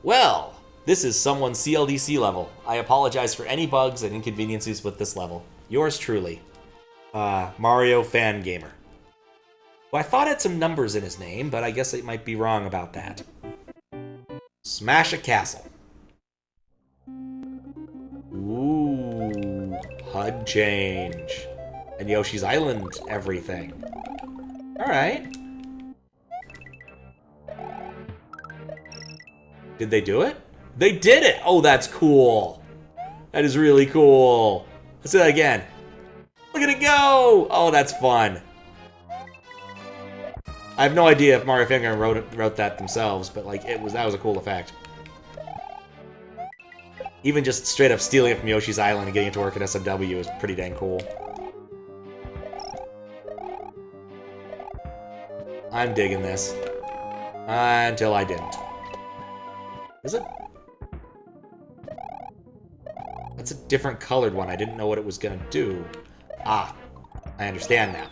Well, this is someone's CLDC level. I apologize for any bugs and inconveniences with this level. Yours truly, MarioFanGamer. Well, I thought it had some numbers in his name, but I guess it might be wrong about that. Smash a castle. Ooh, HUD change. And Yoshi's Island everything. Alright. Did they do it? They did it! Oh, that's cool. That is really cool. Let's do that again. Look at it go! Oh, that's fun. I have no idea if MarioFanGamer wrote that themselves, but like that was a cool effect. Even just straight up stealing it from Yoshi's Island and getting it to work at SMW is pretty dang cool. I'm digging this. Until I didn't. Is it? That's a different colored one. I didn't know what it was gonna do. Ah, I understand now.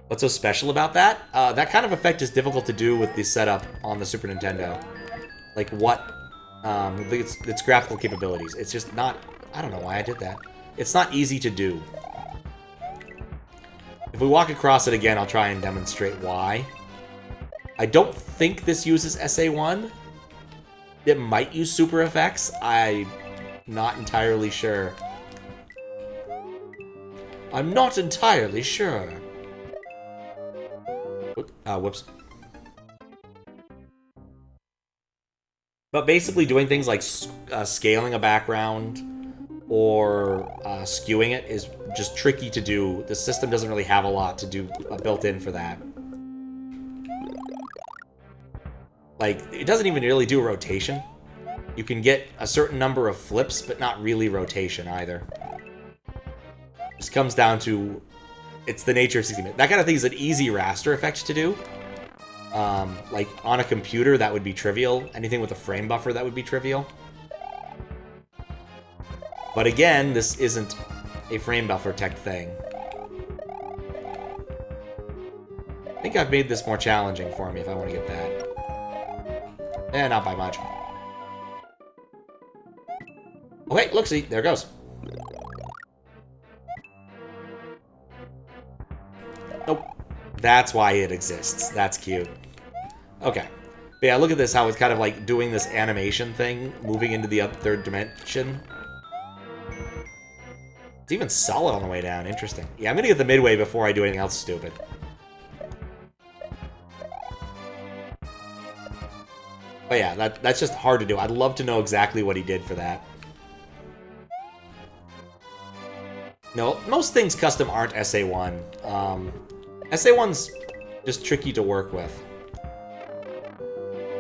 What's so special about that? That kind of effect is difficult to do with the setup on the Super Nintendo. Like what? Its graphical capabilities. It's just not. I don't know why I did that. It's not easy to do. If we walk across it again, I'll try and demonstrate why. I don't think this uses SA1. It might use super effects. I'm not entirely sure. I'm not entirely sure. Whoops. But basically doing things like scaling a background or skewing it is just tricky to do. The system doesn't really have a lot to do built in for that. Like, it doesn't even really do rotation. You can get a certain number of flips, but not really rotation either. Just comes down to, it's the nature of 60-bit. That kind of thing is an easy raster effect to do. Like, on a computer, that would be trivial. Anything with a frame buffer, that would be trivial. But again, this isn't a frame buffer tech thing. I think I've made this more challenging for me if I want to get that. Eh, not by much. Okay, look, see, there it goes. Nope. That's why it exists. That's cute. Okay. But yeah, look at this, how it's kind of like doing this animation thing, moving into the third dimension. It's even solid on the way down. Interesting. Yeah, I'm gonna get the midway before I do anything else stupid. But yeah, that's just hard to do. I'd love to know exactly what he did for that. No, most things custom aren't SA1. SA1's just tricky to work with.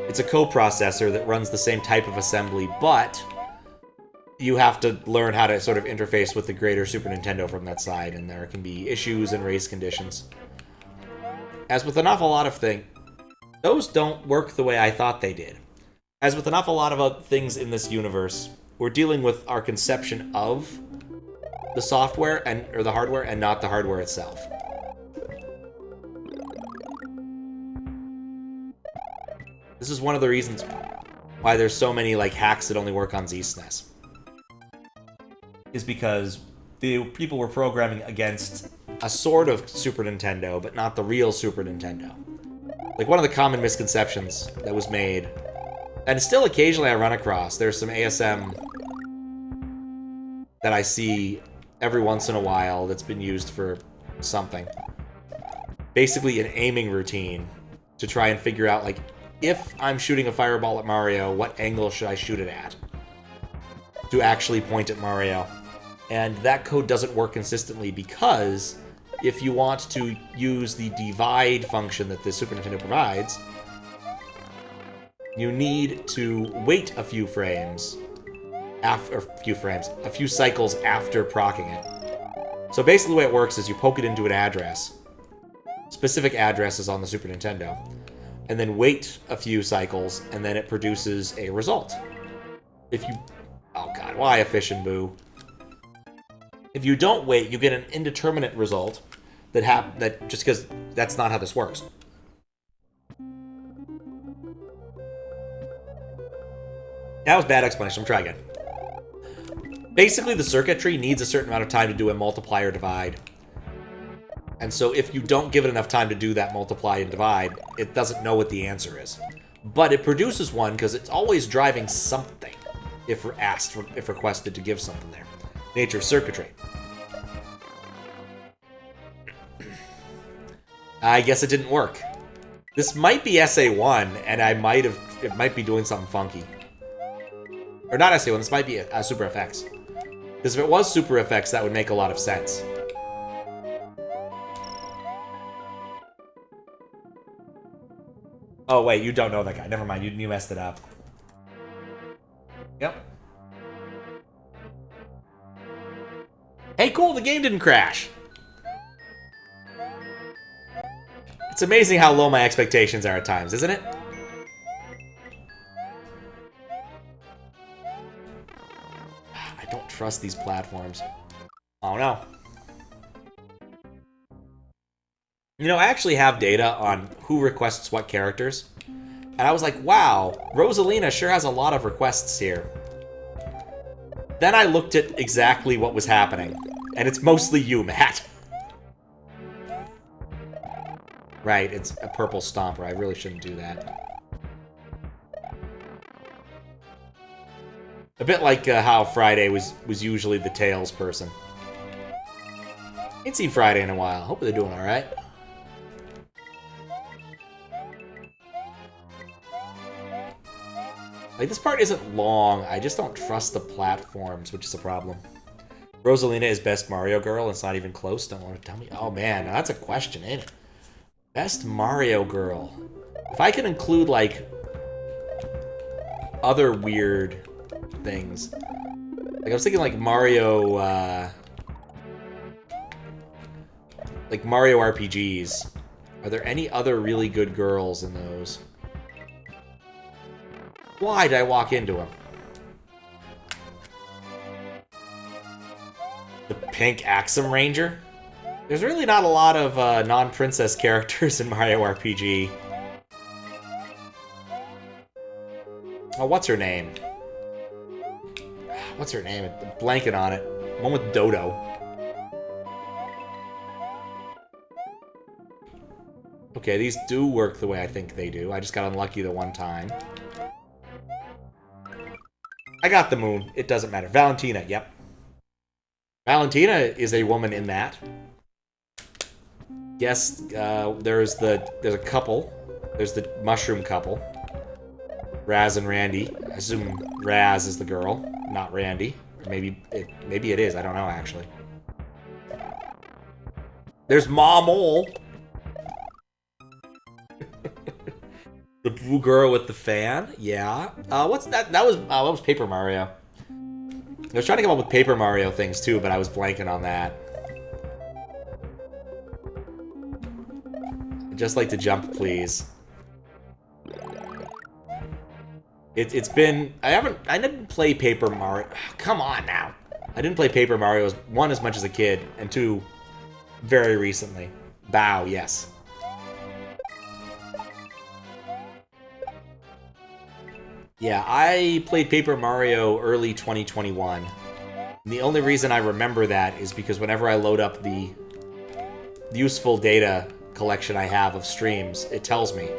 It's a coprocessor that runs the same type of assembly, but you have to learn how to sort of interface with the greater Super Nintendo from that side, and there can be issues and race conditions. As with an awful lot of things, those don't work the way I thought they did. As with an awful lot of things in this universe, we're dealing with our conception of the software or the hardware, and not the hardware itself. This is one of the reasons why there's so many like hacks that only work on ZSNES. Is because the people were programming against a sort of Super Nintendo, but not the real Super Nintendo. Like, one of the common misconceptions that was made, and still occasionally I run across, there's some ASM that I see every once in a while that's been used for something. Basically an aiming routine to try and figure out, like, if I'm shooting a fireball at Mario, what angle should I shoot it at to actually point at Mario? And that code doesn't work consistently because if you want to use the divide function that the Super Nintendo provides, you need to wait a few frames, a few cycles after procking it. So basically the way it works is you poke it into an address, specific addresses on the Super Nintendo, and then wait a few cycles, and then it produces a result. If you... Oh god, why a fish and boo? If you don't wait, you get an indeterminate result that just because that's not how this works. That was bad explanation. I'm trying again. Basically, the circuitry needs a certain amount of time to do a multiply or divide. And so if you don't give it enough time to do that multiply and divide, it doesn't know what the answer is. But it produces one because it's always driving something if asked, if requested to give something there. Nature of circuitry. I guess it didn't work. This might be SA1, and it might be doing something funky. Or not SA1, this might be a Super FX. Because if it was Super FX, that would make a lot of sense. Oh, wait, you don't know that guy. Never mind, you messed it up. Yep. Hey, cool, the game didn't crash. It's amazing how low my expectations are at times, isn't it? I don't trust these platforms. Oh, no. You know, I actually have data on who requests what characters. And I was like, wow, Rosalina sure has a lot of requests here. Then I looked at exactly what was happening. And it's mostly you, Matt. Right, it's a purple stomper. I really shouldn't do that. A bit like how Friday was usually the Tails person. Ain't seen Friday in a while. Hope they're doing alright. Like, this part isn't long. I just don't trust the platforms, which is a problem. Rosalina is best Mario girl. It's not even close. Don't want to tell me. Oh, man. Now that's a question, ain't it? Best Mario girl. If I can include, like, other weird things. Like, I was thinking, like, Mario RPGs. Are there any other really good girls in those? Why did I walk into them? The Pink Axum Ranger? There's really not a lot of non-princess characters in Mario RPG. Oh, what's her name? What's her name? Blanket on it. One with Dodo. Okay, these do work the way I think they do. I just got unlucky the one time. I got the moon. It doesn't matter. Valentina, yep. Valentina is a woman in that. Yes, there's a couple. There's the mushroom couple. Raz and Randy. I assume Raz is the girl, not Randy. Or maybe it is. I don't know, actually. There's Ma Mole. The blue girl with the fan. Yeah. What's that? That was Paper Mario. I was trying to come up with Paper Mario things too, but I was blanking on that. I'd just like to jump, please. It's been... I didn't play Paper Mario... Oh, come on now. I didn't play Paper Mario, one, as much as a kid, and two, very recently. Bow, yes. Yeah, I played Paper Mario early 2021. And the only reason I remember that is because whenever I load up the useful data collection I have of streams, it tells me.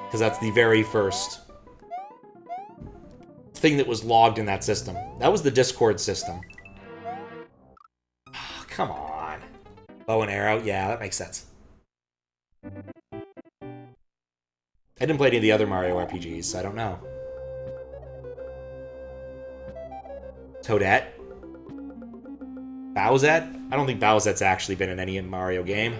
Because that's the very first thing that was logged in that system. That was the Discord system. Oh, come on. Bow and arrow? Yeah, that makes sense. I didn't play any of the other Mario RPGs, so I don't know. Toadette? Bowsette? I don't think Bowsette's actually been in any Mario game.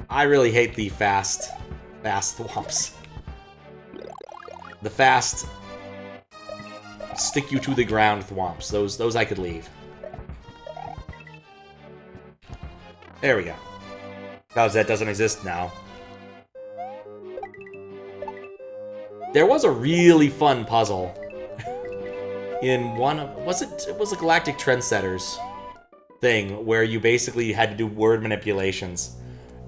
I really hate the fast thwomps. The fast stick you to the ground thwomps. Those I could leave. There we go. Bowsette doesn't exist now. There was a really fun puzzle in one of... It was a Galactic Trendsetters thing where you basically had to do word manipulations.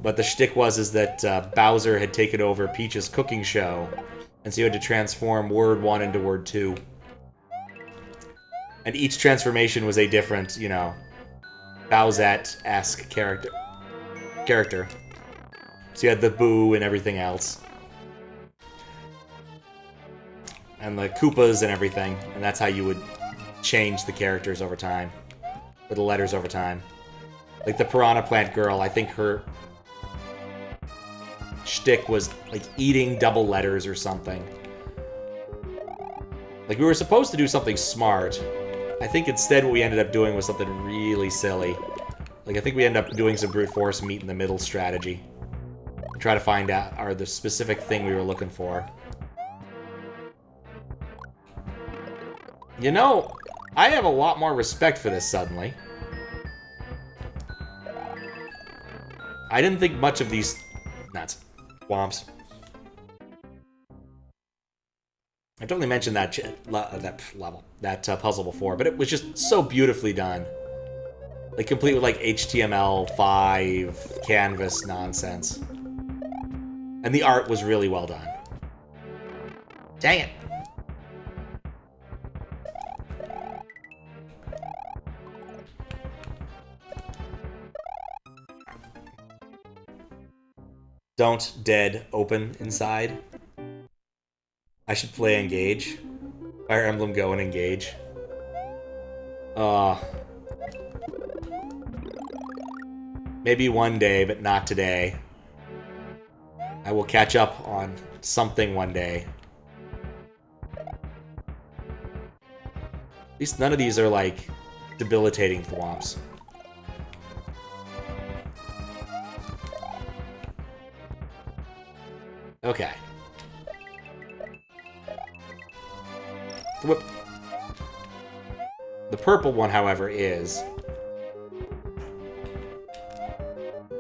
But the shtick is that Bowser had taken over Peach's cooking show, and so you had to transform Word 1 into Word 2. And each transformation was a different, you know, Bowsette-esque character. So you had the Boo and everything else. And the Koopas and everything. And that's how you would change the characters over time. Or the letters over time. Like the Piranha Plant girl, I think her shtick was like eating double letters or something. Like we were supposed to do something smart. I think instead what we ended up doing was something really silly. Like I think we ended up doing some brute force meet in the middle strategy. And try to find out the specific thing we were looking for. You know, I have a lot more respect for this suddenly. I didn't think much of these nuts. Womps. I've definitely mentioned that puzzle before, but it was just so beautifully done. Like, complete with, like, HTML5 canvas nonsense. And the art was really well done. Dang it. Don't dead open inside. I should play Engage. Fire Emblem Go and Engage. Maybe one day, but not today. I will catch up on something one day. At least none of these are, like, debilitating thwomps. Okay. Whoop. The purple one, however, is...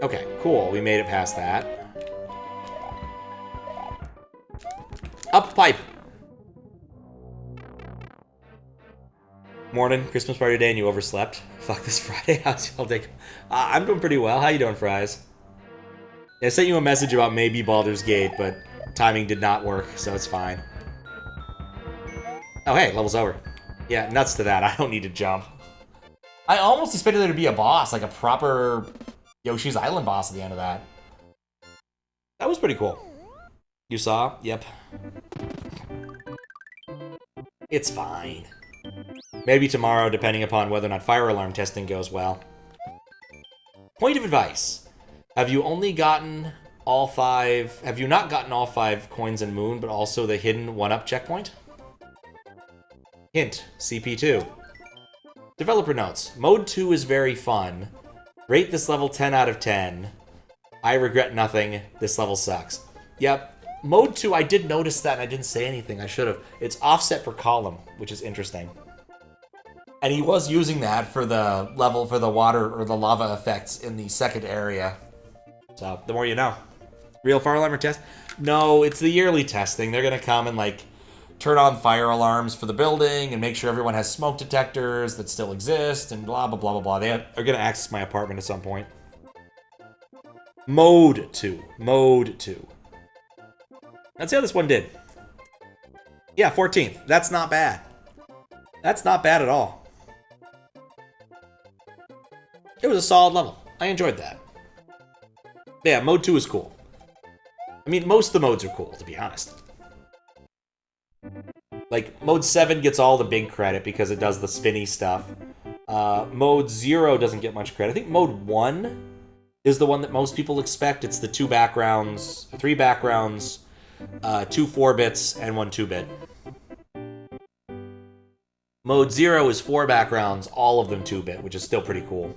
Okay, cool. We made it past that. Up pipe! Morning. Christmas party day and you overslept. Fuck this Friday. How's y'all day? I'm doing pretty well. How you doing, Fries? I sent you a message about maybe Baldur's Gate, but timing did not work, so it's fine. Oh, hey, level's over. Yeah, nuts to that. I don't need to jump. I almost expected there to be a boss, like a proper Yoshi's Island boss at the end of that. That was pretty cool. You saw? Yep. It's fine. Maybe tomorrow, depending upon whether or not fire alarm testing goes well. Point of advice. Have you only gotten all 5... Have you not gotten all 5 coins in Moon, but also the hidden 1-up checkpoint? Hint, CP2. Developer notes. Mode 2 is very fun. Rate this level 10 out of 10. I regret nothing. This level sucks. Yep. Mode 2, I did notice that and I didn't say anything. I should have. It's offset per column, which is interesting. And he was using that for the level for the water or the lava effects in the second area. So, the more you know. Real fire alarm test? No, it's the yearly testing. They're going to come and, like, turn on fire alarms for the building and make sure everyone has smoke detectors that still exist and blah, blah, blah, blah, blah. They are going to access my apartment at some point. Mode 2. Mode 2. Let's see how this one did. Yeah, 14th. That's not bad. That's not bad at all. It was a solid level. I enjoyed that. Yeah, Mode 2 is cool. I mean, most of the modes are cool, to be honest. Like, Mode 7 gets all the big credit because it does the spinny stuff. Mode 0 doesn't get much credit. I think Mode 1 is the one that most people expect. It's the 3 backgrounds, 2 4-bits, and 1 2-bit. Mode 0 is 4 backgrounds, all of them 2-bit, which is still pretty cool.